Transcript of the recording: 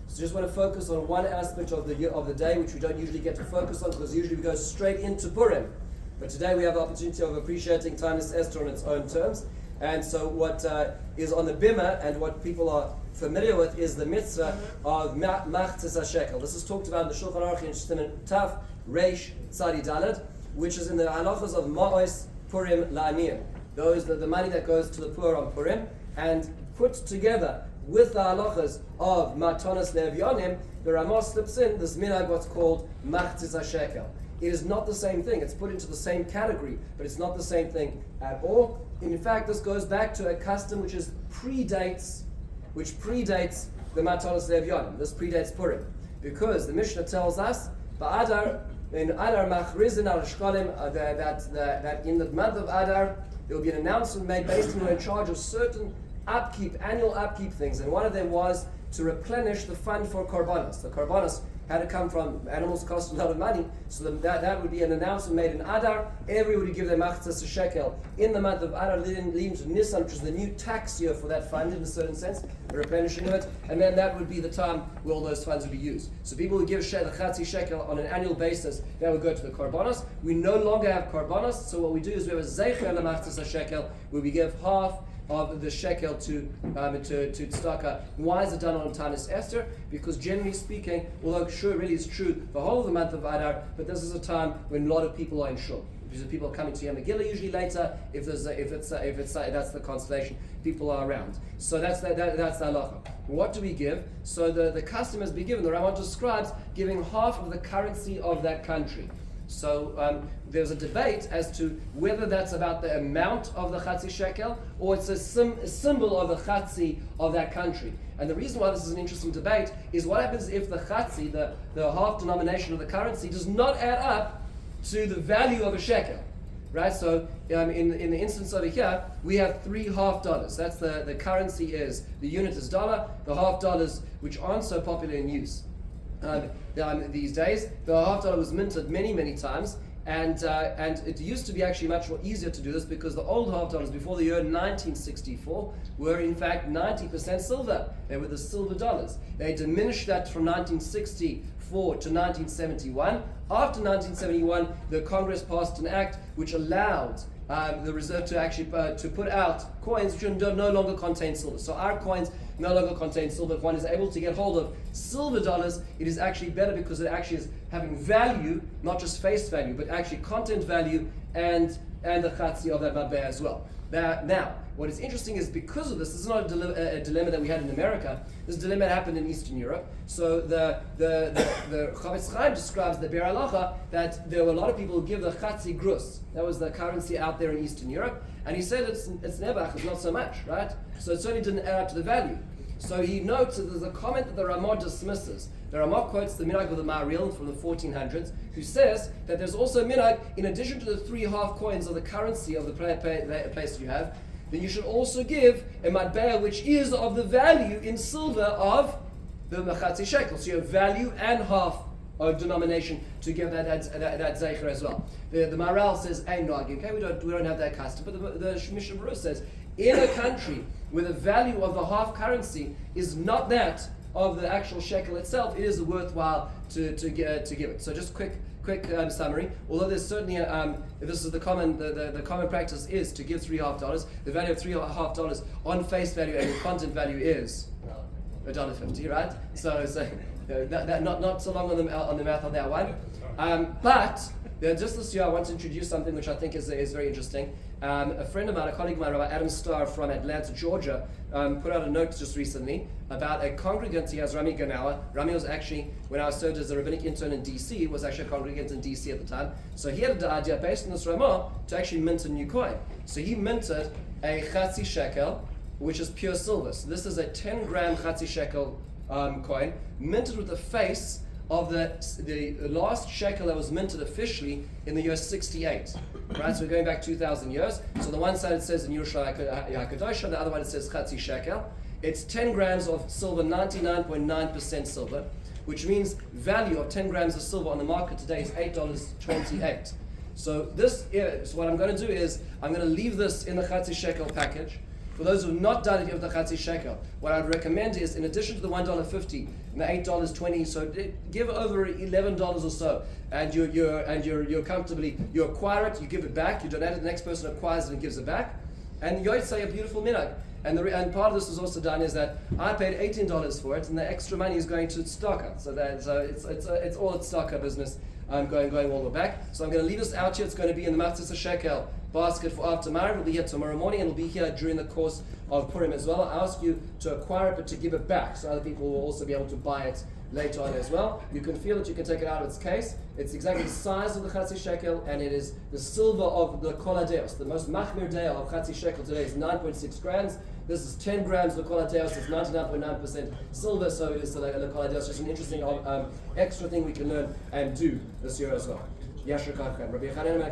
So just want to focus on one aspect of the day, which we don't usually get to focus on, because usually we go straight into Purim. But today we have the opportunity of appreciating Tanis Esther on its own terms. And so what is on the bima and what people are familiar with is the mitzvah of Machtzis Hashekel. This is talked about in the Shulchan Aruch in Shtimin Taf Reish Tzadi Daled, which is in the halachas of Ma'os Purim La'aniyim. Those the money that goes to the poor on Purim, and put together with the halachas of Matanos Le'Evyonim, the Ramah slips in this minhag what's called Machtzis Hashekel. It is not the same thing. It's put into the same category, but it's not the same thing at all. And in fact, this goes back to a custom which predates the Matanos Le'Evyonim. This predates Purim, because the Mishnah tells us Ba'adar in Adar Machrizin al Shkolim that in the month of Adar there will be an announcement made based on who are in charge of certain annual upkeep things, and one of them was to replenish the fund for korbanos. The korbanos had to come from animals, cost a lot of money, so that would be an announcement made in Adar. Everyone would give their Machatzis Hashekel in the month of Adar, leading to Nisan, which is the new tax year for that fund in a certain sense, the replenishing of it, and then that would be the time where all those funds would be used. So people would give the Machatzis Hashekel on an annual basis. That would go to the korbanos. We no longer have korbanos, so what we do is we have a zeicher le Machatzis Hashekel, where we give half of the shekel to tzedakah. Why is it done on Tanis Esther? Because generally speaking, although sure it really is true the whole of the month of Adar, but this is a time when a lot of people are in shul. Because people are coming to Yom Megillah usually later. If that's the constellation, people are around. So that's the halacha. What do we give? So the custom has been given. The Ramah describes giving half of the currency of that country. So there's a debate as to whether that's about the amount of the Chatzi Shekel or it's a symbol of the Chatzi of that country. And the reason why this is an interesting debate is what happens if the Chatzi, the half denomination of the currency, does not add up to the value of a shekel. Right? So in the instance over here, we have $3 That's the currency is, the unit is dollar, the $half, which aren't so popular in use. These days, the $half was minted many times, and it used to be actually much more easier to do this because the old $half before the year 1964 were in fact 90% silver. They were the silver dollars. They diminished that from 1964 to 1971. After 1971, the Congress passed an act which allowed the Reserve to actually to put out coins which no longer contain silver. So our coins no longer contain silver. If one is able to get hold of silver dollars, it is actually better because it actually is having value, not just face value, but actually content value and the chatzi of that matbeh as well. Now, what is interesting is because of this is not a dilemma that we had in America. This dilemma happened in Eastern Europe. So the Chavetz Chaim describes the Be'er Halacha that there were a lot of people who give the chatzi grus. That was the currency out there in Eastern Europe, and he said it's nebach, it's not so much, right? So it certainly didn't add up to the value. So he notes that there's a comment that the Ramah dismisses. The Ramah quotes the minhag of the Maharil from the 1400s, who says that there's also minhag, in addition to the 3 half coins of the currency of the place you have, then you should also give a matbeh which is of the value in silver of the Machatzis Hashekel. So you have value and half of denomination to give that zeicher as well. The Maharal says, "Hey, no, okay, we don't have that custom." But the Mishnah Berurah says, in a country where the value of the half currency is not that of the actual shekel itself, it is worthwhile to give it. So just quick summary. Although there's certainly this is the common practice is to give $3.50. The value of $3.50 on face value and content value is $1.50, right? So that not so long on the math on that one. But just this year, I want to introduce something which I think is very interesting. A friend of mine, a colleague of mine, Rabbi Adam Starr from Atlanta, Georgia, put out a note just recently about a congregant he has, Rami Ganawa. Rami was actually, when I served as a rabbinic intern in DC, was actually a congregant in DC at the time. So he had the idea, based on this Ramah, to actually mint a new coin. So he minted a Chatzi Shekel, which is pure silver. So this is a 10-gram Chatzi Shekel coin, minted with the face of the last shekel that was minted officially in the year 68. Right, so we're going back 2,000 years. So the one side it says in Yerushalayim HaKadosh, the other one it says Chatzi Shekel. It's 10 grams of silver, 99.9% silver, which means value of 10 grams of silver on the market today is $8.28. So what I'm going to do is I'm going to leave this in the Chatzi Shekel package. For those who have not done it with the Machatzis Hashekel, what I'd recommend is, in addition to the $1.50 and the $8.20, so give over $11 or so, and you're comfortably, you acquire it, you give it back, you donate it, the next person acquires it and gives it back, and you say a beautiful minhag. And part of this was also done is that I paid $18 for it, and the extra money is going to tzedakah. So it's all a tzedakah business. Going all the way back. So I'm going to leave this out here. It's going to be in the Machtzis Hashekel basket for after Ma'ariv. We'll be here tomorrow morning, and we'll be here during the course of Purim as well. I ask you to acquire it, but to give it back, so other people will also be able to buy it later on as well. You can feel it, you can take it out of its case. It's exactly the size of the Machatzis Hashekel, and it is the silver of the Kol HaDeos. The most machmir deah of Machatzis Hashekel today is 9.6 grams. This is 10 grams of the Kol HaDeos. It's 99.9% silver, so it is the Kol HaDeos. Just an interesting extra thing we can learn and do this year as well. Yashar Kachem. Rabbi Yochanan